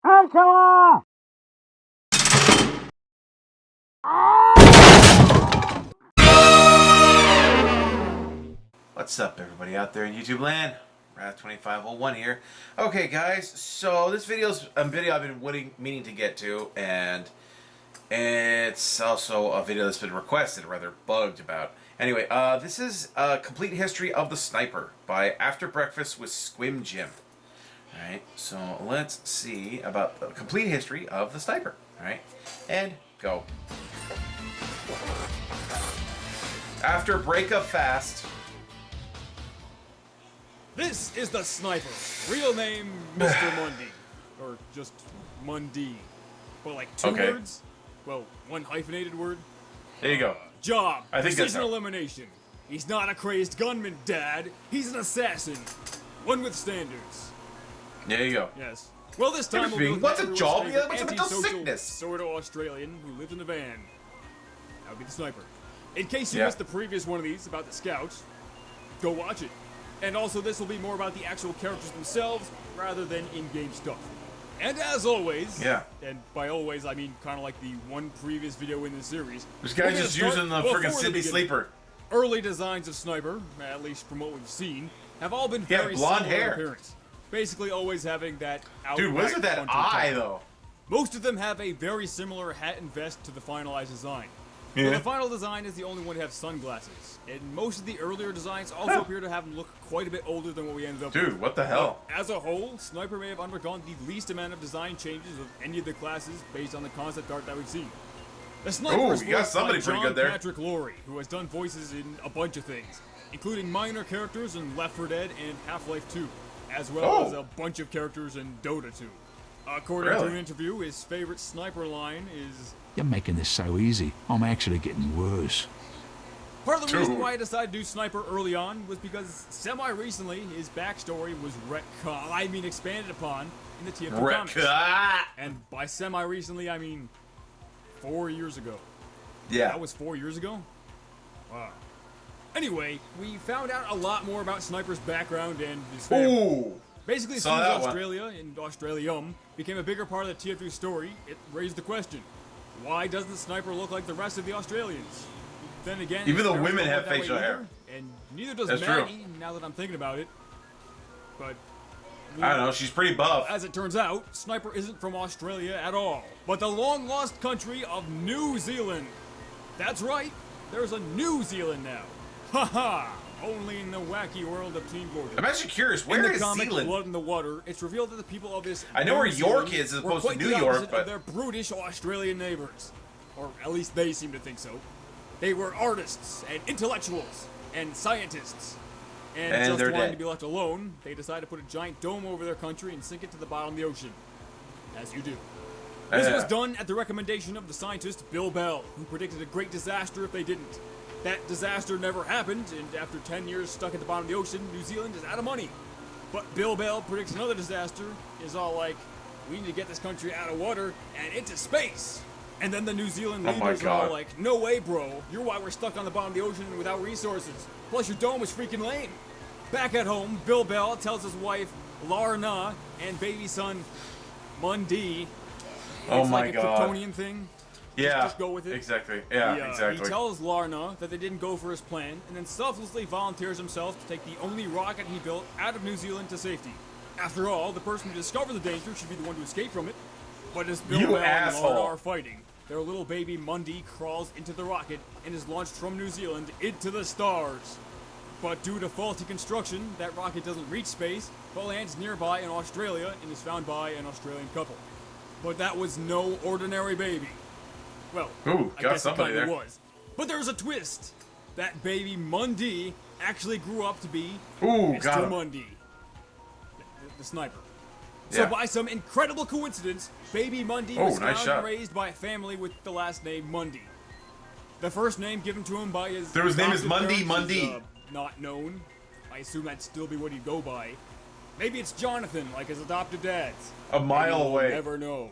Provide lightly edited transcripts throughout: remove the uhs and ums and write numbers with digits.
Angela! What's up, everybody out there in YouTube land? Wrath2501 here. Okay, guys, so this video's a video I've been meaning to get to, and it's also a video that's been requested, rather bugged about. Anyway, this is a complete history of the sniper by After Breakfast with Squim Jim. Alright, so let's see about the complete history of the sniper. Alright, and go. After breakup fast. This is the sniper. Real name, Mr. Mundy. Or just Mundy. But like two words? Well, one hyphenated word. There you go. Job. I think precision elimination. He's not a crazed gunman, Dad. He's an assassin. One with standards. There you go. Yes. Well, this time we'll be looking what's at a job? everyone's What's a favorite mental antisocial sickness? Sort of Australian who lived in a van. That would be the sniper. In case you Yeah. missed the previous one of these about the scouts, go watch it. And also, this will be more about the actual characters themselves rather than in-game stuff. And as always, and by always I mean kind of like the one previous video in this series, This guy's just using the friggin' Sydney Sleeper. Early designs of Sniper, at least from what we've seen, have all been very blonde similar hair. in appearance. Basically always having that Dude, what's with that eye, though? Most of them have a very similar hat and vest to the finalized design. Yeah. But the final design is the only one to have sunglasses, and most of the earlier designs also appear to have them look quite a bit older than what we ended up with. Dude, what the hell? But as a whole, Sniper may have undergone the least amount of design changes of any of the classes based on the concept art that we've seen. The Sniper is you got voiced somebody by pretty John good there. Patrick Laurie, who has done voices in a bunch of things, including minor characters in Left 4 Dead and Half-Life 2, as well as a bunch of characters in Dota 2. According to an interview, his favorite Sniper line is, "You're making this so easy. I'm actually getting worse." part of the reason why I decided to do Sniper early on was because semi-recently his backstory was expanded upon in the TF2 comics. And by semi-recently, I mean 4 years ago. Yeah. That was 4 years ago? Wow. Anyway, we found out a lot more about Sniper's background and his family. Basically, as soon as Australia and Australium became a bigger part of the TF2 story, it raised the question, why doesn't Sniper look like the rest of the Australians? Then again, even though women have facial hair. And neither does That's Maggie, now that I'm thinking about it. But I don't know, she's pretty buff. as it turns out, Sniper isn't from Australia at all, but the long-lost country of New Zealand. That's right, there's a New Zealand now. Haha! Only in the wacky world of Team Fortress. I'm actually curious, where is Zealand? Blood in the Water, it's revealed that the people of this I know where New Zealand York is as were opposed to quite New the York, opposite but of their brutish Australian neighbors. Or at least they seem to think so. They were artists, and intellectuals, and scientists. And just they're wanting dead. to be left alone, they decided to put a giant dome over their country and sink it to the bottom of the ocean. As you do. This was done at the recommendation of the scientist Bill Bell, who predicted a great disaster if they didn't. That disaster never happened, and after 10 years stuck at the bottom of the ocean, New Zealand is out of money. But Bill Bell predicts another disaster, is all like, we need to get this country out of water and into space. And then the New Zealand leaders are all like, no way, bro. You're why we're stuck on the bottom of the ocean without resources. Plus your dome is freaking lame. Back at home, Bill Bell tells his wife, Larna, and baby son, Mundy. It's like a Kryptonian thing. Just go with it. Exactly. Exactly. He tells Larna that they didn't go for his plan, and then selflessly volunteers himself to take the only rocket he built out of New Zealand to safety. After all, the person who discovered the danger should be the one to escape from it. But as Bill Bell and Larna are fighting, their little baby Mundy crawls into the rocket and is launched from New Zealand into the stars. But due to faulty construction, that rocket doesn't reach space, but lands nearby in Australia and is found by an Australian couple. But that was no ordinary baby. Well, I guess it kind of was. But there's a twist. That baby Mundy actually grew up to be Mr. Mundy, the sniper. So by some incredible coincidence, baby Mundy was found and raised by a family with the last name Mundy. The first name given to him by his name is Mundy. Is, not known. I assume that'd still be what he'd go by. Maybe it's Jonathan, like his adoptive dad's. A mile away. Never know.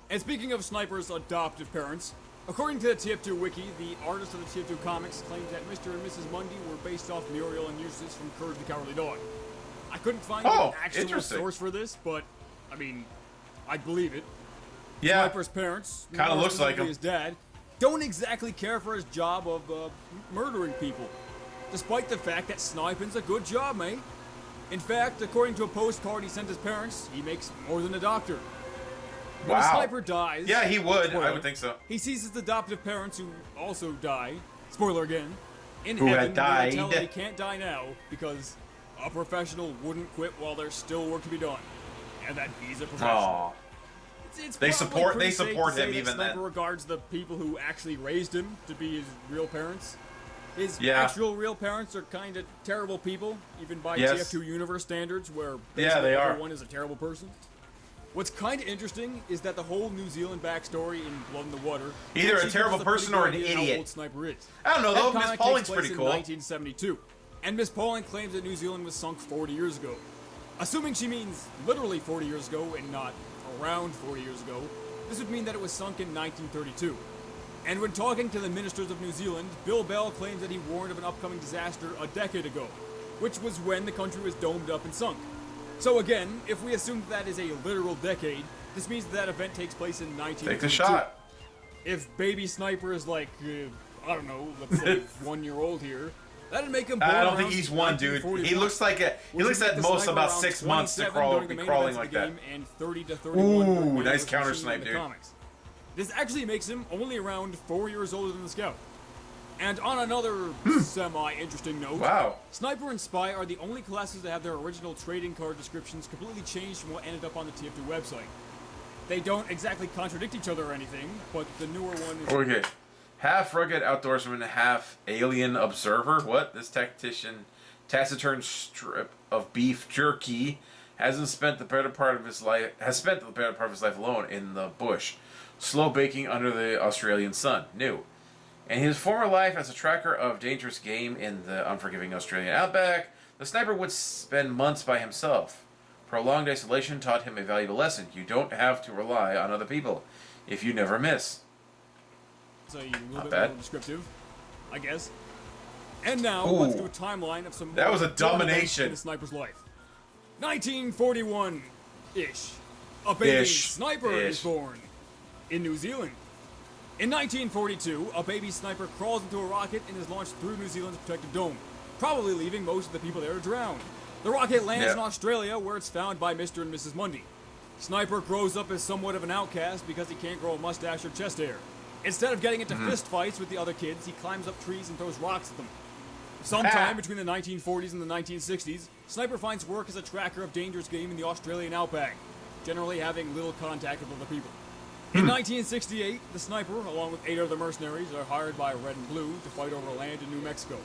And speaking of Sniper's adoptive parents, according to the TF2 wiki, the artist of the TF2 comics claims that Mr. and Mrs. Mundy were based off Muriel and Eustace from Courage the Cowardly Dog. I couldn't find an actual source for this, but, I mean, I'd believe it. Yeah. Sniper's parents, Kinda more looks like specifically him. his dad, don't exactly care for his job of murdering people, despite the fact that sniping's a good job, mate. In fact, according to a postcard he sent his parents, he makes more than a doctor. When the Wow. sniper dies... Yeah, he would. spoiler, I would think so. He sees his adoptive parents, who also die, spoiler again, in Who had heaven, where they tell him died. he can't die now because a professional wouldn't quit while there's still work to be done, and that he's a professional. Aw. It's They probably support- pretty they safe support to say him that even Sniper then. regards the people who actually raised him to be his real parents. His Yeah. actual real parents are kind of terrible people, even by Yes. TF2 universe standards, where Yeah, basically they are. everyone is a terrible person. What's kind of interesting is that the whole New Zealand backstory in Blood in the Water Either a actually terrible gives us person pretty or good an idea how idiot. old Sniper is. I don't know, That though. Miss comic Pauling's takes place pretty in cool. 1972, and Miss Pauling claims that New Zealand was sunk 40 years ago. Assuming she means literally 40 years ago and not around 40 years ago, this would mean that it was sunk in 1932. And when talking to the ministers of New Zealand, Bill Bell claims that he warned of an upcoming disaster a decade ago, which was when the country was domed up and sunk. So again, if we assume that is a literal decade, this means that event takes place in 1932. Take the shot. If baby Sniper is like, I don't know, let's say 1 year old here, that'd make him born I don't think around he's one, dude. 1941, He looks like a. He which looks would at make the most Sniper about around 6 months to 27 during the be main crawling events of like the that. game, and 30 to 31 during Ooh, the nice machine counter in snipe, the dude. comics. This actually makes him only around 4 years older than the Scout. And on another semi-interesting note, Wow. Sniper and Spy are the only classes that have their original trading card descriptions completely changed from what ended up on the TF2 website. They don't exactly contradict each other or anything, but the newer one is... Okay. Half rugged outdoorsman, half alien observer. What? This taciturn strip of beef jerky hasn't spent the better part of his life alone in the bush, slow baking under the Australian sun. New. In his former life as a tracker of dangerous game in the unforgiving Australian outback, the sniper would spend months by himself. Prolonged isolation taught him a valuable lesson. You don't have to rely on other people if you never miss. So a little Not bit bad. more descriptive, I guess. And now, Ooh. let's do a timeline of some... That was a important events domination. in the Sniper's life. 1941-ish. A baby Ish. Sniper is Ish. born in New Zealand. In 1942, a baby Sniper crawls into a rocket and is launched through New Zealand's protected dome, probably leaving most of the people there to drown. The rocket lands in Australia, where it's found by Mr. and Mrs. Mundy. Sniper grows up as somewhat of an outcast because he can't grow a mustache or chest hair. Instead of getting into fist fights with the other kids, he climbs up trees and throws rocks at them. Sometime between the 1940s and the 1960s, Sniper finds work as a tracker of dangerous game in the Australian outback, generally having little contact with other people. In 1968, the Sniper, along with 8 other mercenaries, are hired by Red and Blue to fight over land in New Mexico.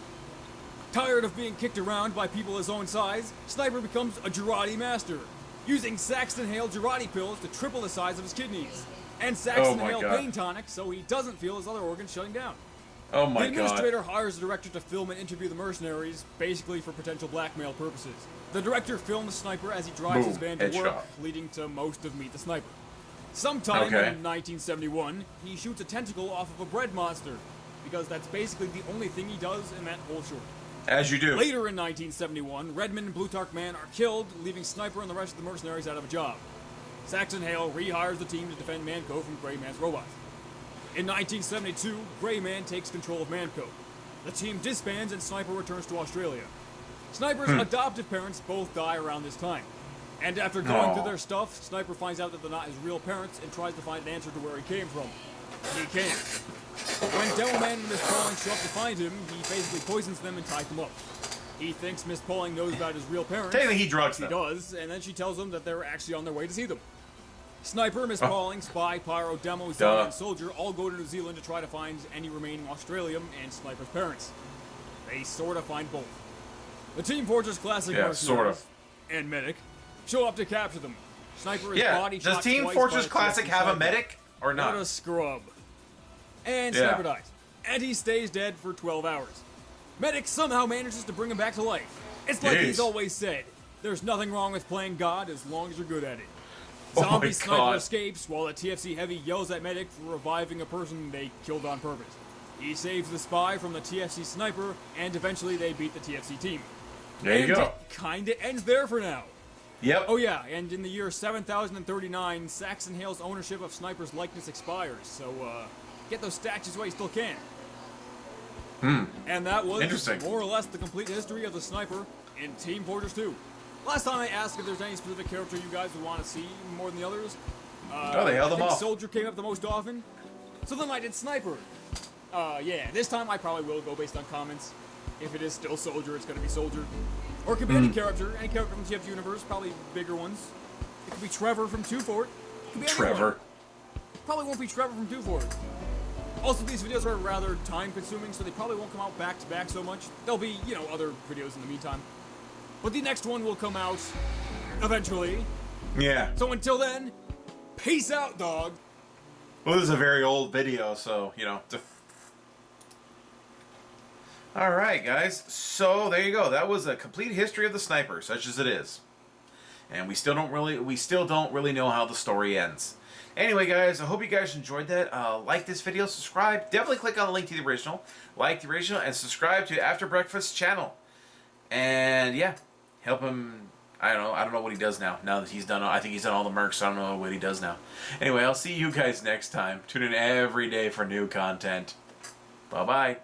Tired of being kicked around by people his own size, Sniper becomes a Girardi master, using Saxton Hale Girardi pills to triple the size of his kidneys, and Saxton my Hale God. pain tonic so he doesn't feel his other organs shutting down. Oh The my god. administrator hires the director to film and interview the mercenaries, basically for potential blackmail purposes. The director films Sniper as he drives Boom. his van to Headshot. work, leading to most of Meet the Sniper. Sometime in 1971, he shoots a tentacle off of a bread monster, because that's basically the only thing he does in that whole short. As you do. Later in 1971, Redmond and Plutarch Man are killed, leaving Sniper and the rest of the mercenaries out of a job. Saxon Hale rehires the team to defend Manco from Gray Man's robots. In 1972, Gray Man takes control of Manco. The team disbands and Sniper returns to Australia. Sniper's adoptive parents both die around this time. And after going through their stuff, Sniper finds out that they're not his real parents and tries to find an answer to where he came from. He can't. When Devilman and Miss Pauling show up to find him, he basically poisons them and ties them up. He thinks Miss Pauling knows about his real parents. Technically, he drugs She them. does, and then she tells them that they're actually on their way to see them. Sniper, Miss Pauling, Spy, Pyro, Demo, Zone, and Soldier all go to New Zealand to try to find any remaining Australium and Sniper's parents. They sort of find both. The Team Fortress Classic Yeah, mercenaries sort of. and Medic show up to capture them. Sniper is Yeah. body Does shot Team twice Fortress by a Classic TFT have a sniper. medic or What a not? scrub. And Yeah. Sniper dies. And he stays dead for 12 hours. Medic somehow manages to bring him back to life. It's like he's Jeez. always said, there's nothing wrong with playing God as long as you're good at it. Oh my Zombie Sniper God. escapes while the TFC Heavy yells at Medic for reviving a person they killed on purpose. He saves the Spy from the TFC Sniper, and eventually they beat the TFC team. There you And go. it kinda ends there for now. Yep. Oh yeah, and in the year 7039, Saxon Hale's ownership of Sniper's likeness expires, so get those statues while you still can. And that was Interesting. more or less the complete history of the Sniper in Team Fortress 2. Last time I asked if there's any specific character you guys would want to see more than the others. They held them I think off. Soldier came up the most often. So then I did Sniper. Yeah, this time I probably will go based on comments. If it is still Soldier, it's going to be Soldier. Or it could be any character from the TF universe, probably bigger ones. It could be Trevor from Two Fort. It could be anyone. Trevor. Probably won't be Trevor from Two Fort. Also, these videos are rather time-consuming, so they probably won't come out back-to-back so much. There'll be, other videos in the meantime. But the next one will come out eventually. Yeah. So until then, peace out, dog. Well, this is a very old video, so, Alright, guys. So, there you go. That was a complete history of the Sniper, such as it is. And we still don't really know how the story ends. Anyway, guys, I hope you guys enjoyed that. Like this video, subscribe. Definitely click on the link to the original. Like the original, and subscribe to After Breakfast channel. And, yeah, help him. I don't know what he does now. Now that he's done, I think he's done all the mercs, so I don't know what he does now. Anyway, I'll see you guys next time. Tune in every day for new content. Bye-bye.